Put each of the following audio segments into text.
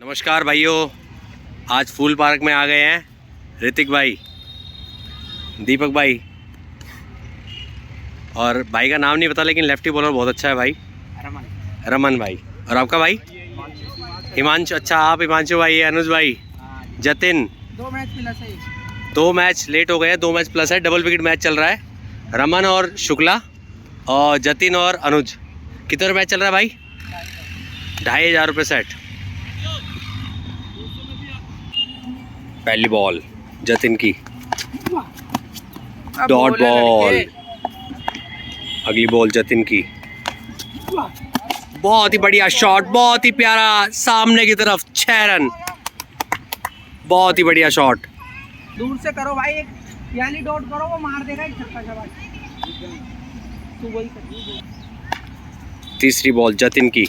नमस्कार भाइयों, आज फूल पार्क में आ गए हैं ऋतिक भाई, दीपक भाई और भाई का नाम नहीं पता लेकिन लेफ्टी बॉलर बहुत अच्छा है भाई, रमन भाई। और आपका भाई हिमांशु। अच्छा, आप हिमांशु भाई, अनुज भाई, जतिन। 2 मैच लेट हो गए, 2 मैच प्लस है, डबल विकेट मैच चल रहा है। रमन और शुक्ला और जतिन और अनुज। कितने रुपये मैच चल रहा है भाई? 2500 रुपये सेट। पहली बॉल जतिन की, डॉट बॉल। अगली बॉल जतिन की, बहुत ही बढ़िया शॉट, बहुत ही प्यारा, सामने की तरफ 6 रन। बहुत ही बढ़िया शॉट। दूर से करो भाई, एक याली डॉट करो, वो मार देगा एक छक्का शाबाश। तू वही कर। तीसरी बॉल जतिन की,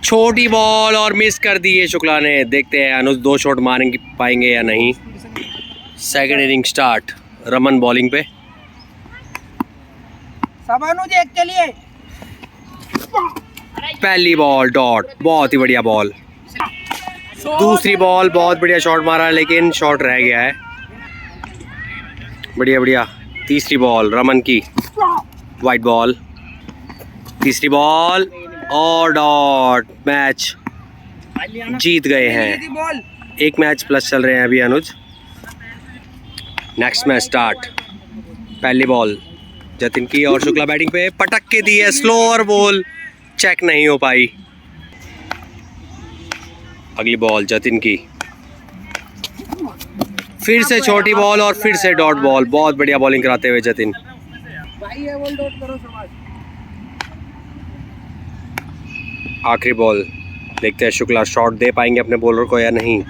छोटी बॉल और मिस कर दी है शुक्ला ने। देखते हैं अनुज 2 शॉट मारेंगे पाएंगे या नहीं। Second inning start, Raman bowling पे। सब अनुज एक के लिए। पहली बॉल डॉट, बहुत ही बढ़िया बॉल। दूसरी बॉल बहुत बढ़िया शॉट मारा लेकिन शॉट रह गया है। बढ़िया बढ़िया। तीसरी बॉल रमन की, वाइट बॉल। तीसरी बॉल और डॉट। मैच जीत गए हैं। 1 मैच प्लस चल रहे हैं अभी अनुज। Next match start. पहली बॉल जतिन की और शुक्ला बैटिंग पे, पटक के दी है, स्लोअर बॉल चेक नहीं हो पाई। अगली बॉल जतिन की, फिर से छोटी बॉल और फिर से डॉट बॉल। बहुत बढ़िया बॉलिंग कराते हुए जतिन। भाई ये बॉल डॉट करो शाबाश। आखिरी बॉल, देखते हैं शुक्ला शॉट दे पाएंगे अपने बॉलर को या नहीं।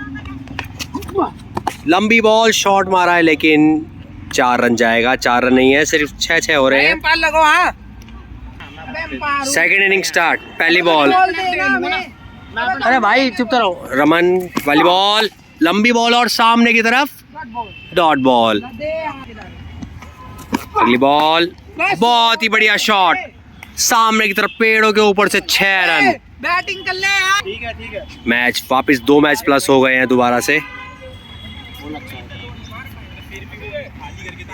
लंबी बॉल, शॉट मारा है लेकिन 4 रन जाएगा। 4 रन नहीं है, सिर्फ 6 हो रहे हैं। लगो, हाँ। Second inning start. पहली बॉल, अरे भाई चुप तो रहो। रमन वाली बॉल, लंबी बॉल और सामने की तरफ डॉट बॉल। अगली बॉल, बहुत ही बढ़िया शॉट, सामने की तरफ पेड़ों के ऊपर से 6 रन। बैटिंग कर ले यार। ठीक है। मैच वापस 2 मैच प्लस हो गए हैं दोबारा से।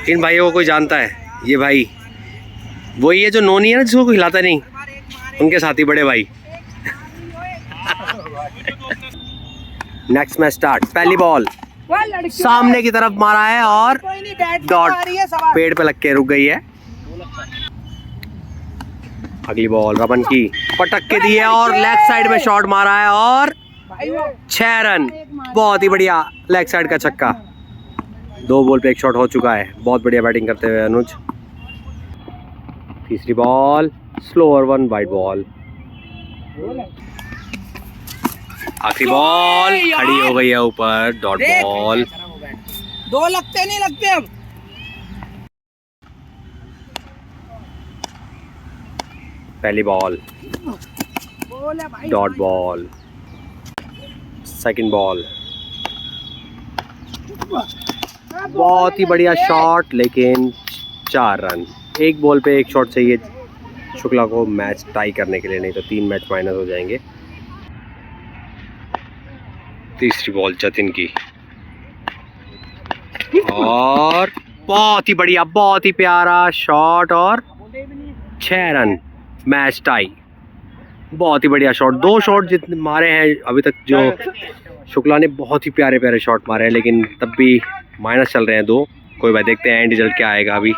इन भाइयों को कोई जानता है? ये भाई वही है जो नोनी है ना, जिसको कोई हिलाता नहीं, उनके साथी बड़े भाई। Next match start. पहली बॉल सामने की तरफ मारा है और डॉट पेड़ पे लग के रुक गई है। अगली बॉल रमन की, पटक के दी है और लेग साइड में शॉट मारा है और 6 रन। बहुत ही बढ़िया लेग साइड का छक्का। 2 बॉल पे 1 शॉट हो चुका है। बहुत बढ़िया बैटिंग करते हुए अनुज। तीसरी ball, slower one, white ball. आखिरी बॉल खड़ी हो गई है ऊपर, डॉट बॉल। 2 लगते नहीं लगते अब। पहली ball dot ball. Second ball, बहुत ही बढ़िया शॉट लेकिन 4 रन। 1 बॉल पे 1 शॉट चाहिए शुक्ला को मैच टाई करने के लिए, नहीं तो 3 मैच माइनस हो जाएंगे। तीसरी बॉल जतिन की और बहुत ही बढ़िया, बहुत ही प्यारा शॉट और 6 रन। Match tie. बहुत ही बढ़िया शॉट। 2 शॉट जितने मारे हैं अभी तक जो शुक्ला ने, बहुत ही प्यारे प्यारे शॉट मारे हैं लेकिन तब भी माइनस चल रहे हैं 2। कोई बात, देखते हैं एंड रिजल्ट क्या आएगा अभी।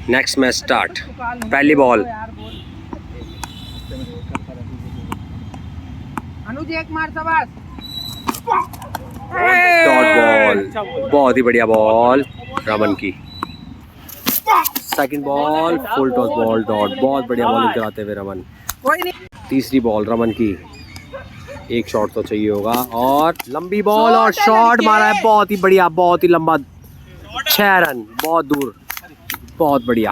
Next match start. पहली बॉल अनुज एक मार शाबाश। डॉट बॉल, बहुत ही बढ़िया बॉल रमन की। Second ball full toss ball, dot. बहुत बढ़िया बॉलिंग कराते हुए रमन। तीसरी बॉल रमन की, 1 शॉट तो चाहिए होगा और लंबी बॉल और शॉट मारा है। बहुत ही बढ़िया, बहुत ही लंबा, 6 रन, बहुत दूर, बहुत बढ़िया।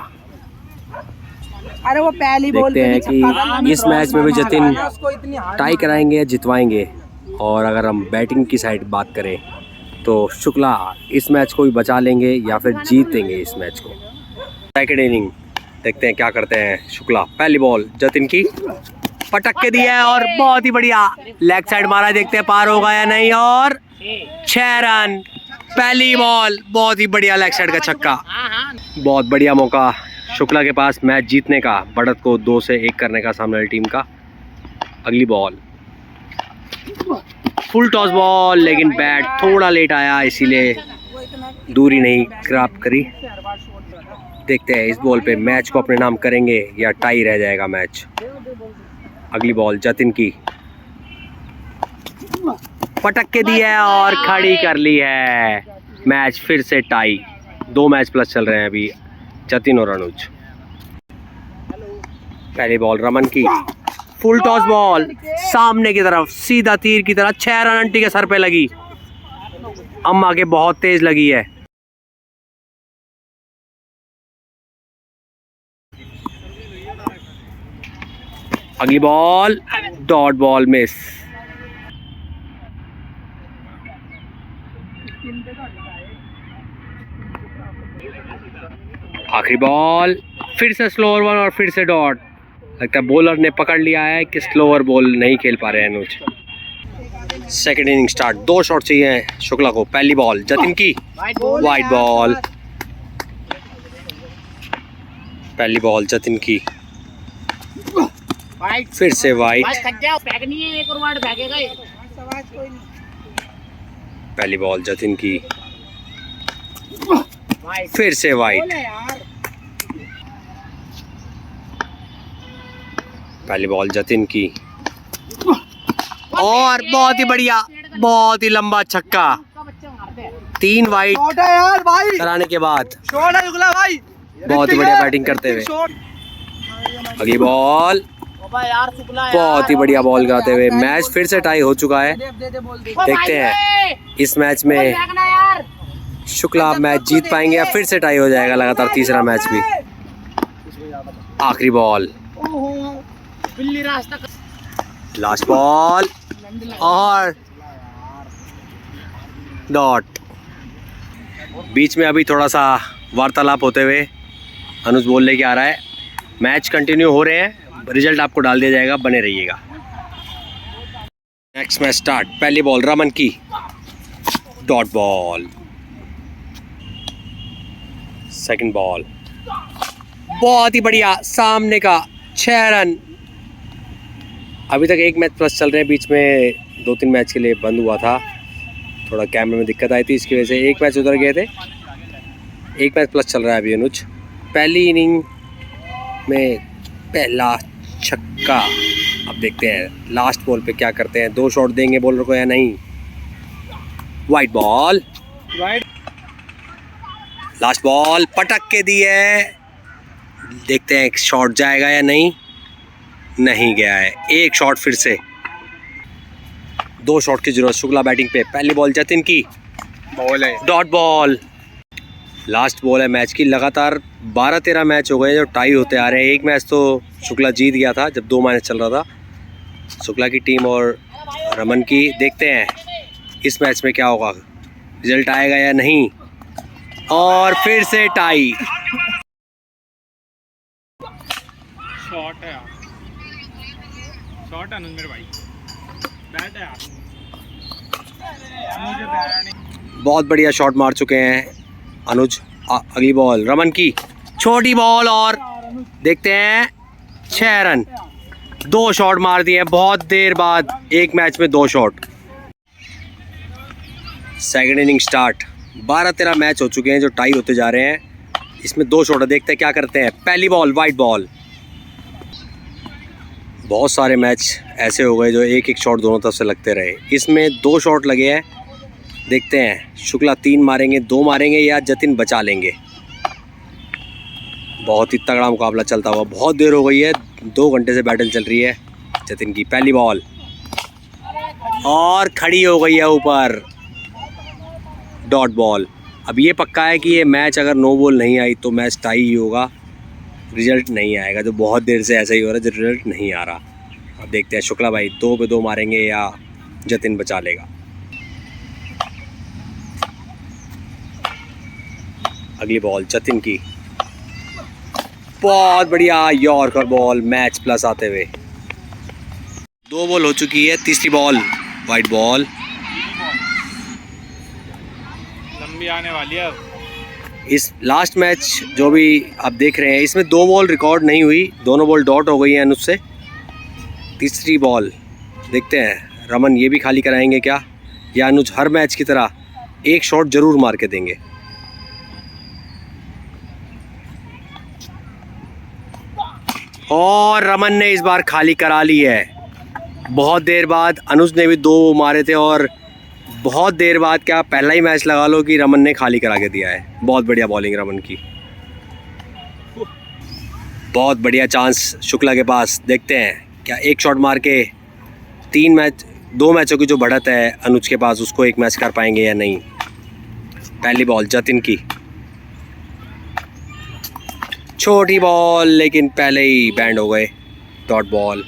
अरे वो पहली बॉल देखते हैं कि इस मैच में भी जतिन टाई कराएंगे या जितवाएंगे। और अगर हम बैटिंग की साइड बात करें तो शुक्ला इस मैच को भी बचा लेंगे या फिर जीतेंगे इस मैच को। सेकंड इनिंग देखते हैं क्या करते हैं शुक्ला। पहली बॉल जतिन की, पटक के दिया है और बहुत ही बढ़िया लेग साइड मारा, देखते हैं पार होगा या नहीं। और 6 रन, पहली बॉल, बहुत ही बढ़िया लेग साइड का छक्का। बहुत बढ़िया मौका शुक्ला के पास मैच जीतने का, बढ़त को 2 से 1 करने का सामने वाली टीम का। अगली बॉल फुल टॉस बॉल, लेकिन बैट थोड़ा लेट आया इसीलिए दूरी नहीं क्रॉप करी। देखते हैं इस बॉल पे मैच को अपने नाम करेंगे या टाई रह जाएगा मैच। अगली बॉल जतिन की, पटक के दी है और खड़ी कर ली है। मैच फिर से टाई, 2 मैच प्लस चल रहे हैं अभी जतिन और अनुज। पहली बॉल रमन की, फुल टॉस बॉल सामने की तरफ, सीधा तीर की तरह। 6 रन आंटी के सर पे लगी, अम्मा के बहुत तेज लगी है। अगली बॉल डॉट बॉल मिस। आखिरी बॉल फिर से स्लोअर वन और फिर से डॉट। लगता है बॉलर ने पकड़ लिया है कि स्लोअर बॉल नहीं खेल पा रहे हैं अनुज। सेकंड इनिंग स्टार्ट, 2 शॉट चाहिए शुक्ला को। पहली बॉल जतिन की, वाइड बॉल। पहली बॉल जतिन की, फिर से वाइड। पहली बॉल जतिन की, फिर से वाइड। पहली बॉल जतिन की और बहुत ही बढ़िया, बहुत ही लंबा छक्का। 3 वाइड कराने के बाद बहुत ही बढ़िया बैटिंग करते हुए। अगली बॉल बहुत ही बढ़िया बॉल कराते हुए। मैच फिर से टाई हो चुका है। देखते हैं इस मैच में शुक्ला मैच जीत पाएंगे या फिर से टाई हो जाएगा लगातार तीसरा मैच भी। आखिरी बॉल, लास्ट बॉल और डॉट। बीच में अभी थोड़ा सा वार्तालाप होते हुए अनुज बोल लेके आ रहा है। मैच कंटिन्यू हो रहे हैं, रिजल्ट आपको डाल दिया जाएगा, बने रहिएगा। Next match start. पहली बॉल रमन की, डॉट बॉल। सेकंड बॉल बहुत ही बढ़िया, सामने का 6 रन। अभी तक 1 मैच प्लस चल रहे हैं, बीच में 2-3 मैच के लिए बंद हुआ था, थोड़ा कैमरे में दिक्कत आई थी, इसकी वजह से 1 मैच उधर गए थे। 1 मैच प्लस चल रहा है अभी अनुज। पहली इनिंग में पहला छक्का। अब देखते हैं लास्ट बॉल पे क्या करते हैं, 2 शॉट देंगे बॉलर को या नहीं। वाइड बॉल, लास्ट बॉल पटक के दी है। देखते हैं शॉट जाएगा या नहीं। नहीं गया है। 1 शॉट फिर से, 2 शॉट की जरूरत शुक्ला बैटिंग पे। पहली बॉल जतिन की, बॉल है, डॉट बॉल। लास्ट बॉल है मैच की। लगातार 12-13 मैच हो गए जो टाई होते आ रहे हैं। 1 मैच तो शुक्ला जीत गया था जब 2 मैच चल रहा था शुक्ला की टीम और रमन की। देखते हैं इस मैच में क्या होगा, रिजल्ट आएगा या नहीं। और फिर से टाई। शॉट है यार, शॉट है मेरे भाई, बैट है यार। बहुत बढ़िया शॉट मार चुके हैं अनुज। अगली बॉल रमन की, छोटी बॉल और देखते हैं 6 रन। 2 शॉट मार दिए बहुत देर बाद, 1 मैच में 2 shot. Second inning start. 12-13 match हो चुके हैं जो टाई होते जा रहे हैं, इसमें 2 शॉट। देखते हैं क्या करते हैं। पहली बॉल वाइड बॉल। बहुत सारे मैच ऐसे हो गए जो 1-1 शॉट दोनों तरफ से लगते रहे, इसमें 2 शॉट लगे हैं। देखते हैं शुक्ला 3 मारेंगे, 2 मारेंगे या जतिन बचा लेंगे। बहुत ही तगड़ा मुकाबला चलता हुआ, बहुत देर हो गई है, 2 घंटे से बैटल चल रही है जतिन की। पहली बॉल और खड़ी हो गई है ऊपर, डॉट बॉल। अब ये पक्का है कि ये मैच अगर नो बॉल नहीं आई तो मैच टाई ही होगा, रिजल्ट नहीं आएगा। जो बहुत देर से ऐसा ही हो रहा है, जो रिजल्ट नहीं आ रहा। अब देखते हैं शुक्ला भाई 2 पे 2 मारेंगे या जतिन बचा लेगा। अगली बॉल जतिन की, बहुत बढ़िया यॉर्कर बॉल, मैच प्लस आते हुए। 2 बॉल हो चुकी है, तीसरी बॉल वाइट बॉल। लंबी आने वाली है अब। इस लास्ट मैच जो भी आप देख रहे हैं इसमें 2 बॉल रिकॉर्ड नहीं हुई, दोनों बॉल डॉट हो गई हैं अनुज से। तीसरी बॉल देखते हैं रमन ये भी खाली कराएंगे क्या, या अनुज हर मैच की तरह एक शॉट जरूर मार के देंगे। और रमन ने इस बार खाली करा ली है। बहुत देर बाद अनुज ने भी 2 मारे थे और बहुत देर बाद, क्या पहला ही मैच लगा लो कि रमन ने खाली करा के दिया है। बहुत बढ़िया बॉलिंग रमन की, बहुत बढ़िया चांस शुक्ला के पास। देखते हैं क्या एक शॉट मार के 2 मैचों की जो बढ़त है अनुज के पास उसको एक मैच कर पाएंगे या नहीं। पहली बॉल जतिन की, छोटी बॉल लेकिन पहले ही बैंड हो गए, डॉट बॉल।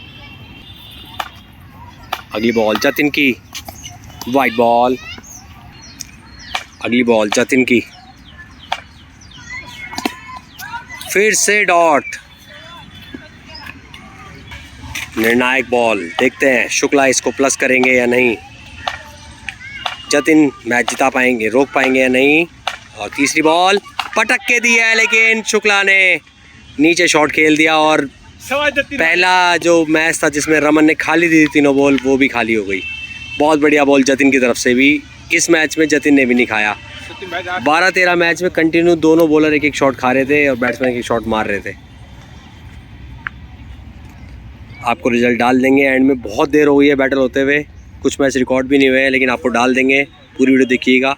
अगली बॉल जतिन की, वाइट बॉल। अगली बॉल जतिन की, फिर से डॉट। निर्णायक बॉल, देखते हैं शुक्ला इसको प्लस करेंगे या नहीं, जतिन मैच जिता पाएंगे, रोक पाएंगे या नहीं। और तीसरी बॉल पटक के दी है लेकिन शुक्ला ने नीचे शॉट खेल दिया और पहला जो मैच था जिसमें रमन ने खाली दी थी तीनों बॉल, वो भी खाली हो गई। बहुत बढ़िया बॉल जतिन की तरफ से भी। इस मैच में जतिन ने भी नहीं खाया। 12-13 मैच में कंटिन्यू दोनों बॉलर एक शॉट खा रहे थे और बैट्समैन एक शॉट मार रहे थे। आपको रिजल्ट डाल देंगे एंड में, बहुत देर हो गई है बैटल होते हुए, कुछ मैच रिकॉर्ड भी नहीं हुए हैं लेकिन आपको डाल देंगे। पूरी वीडियो देखिएगा।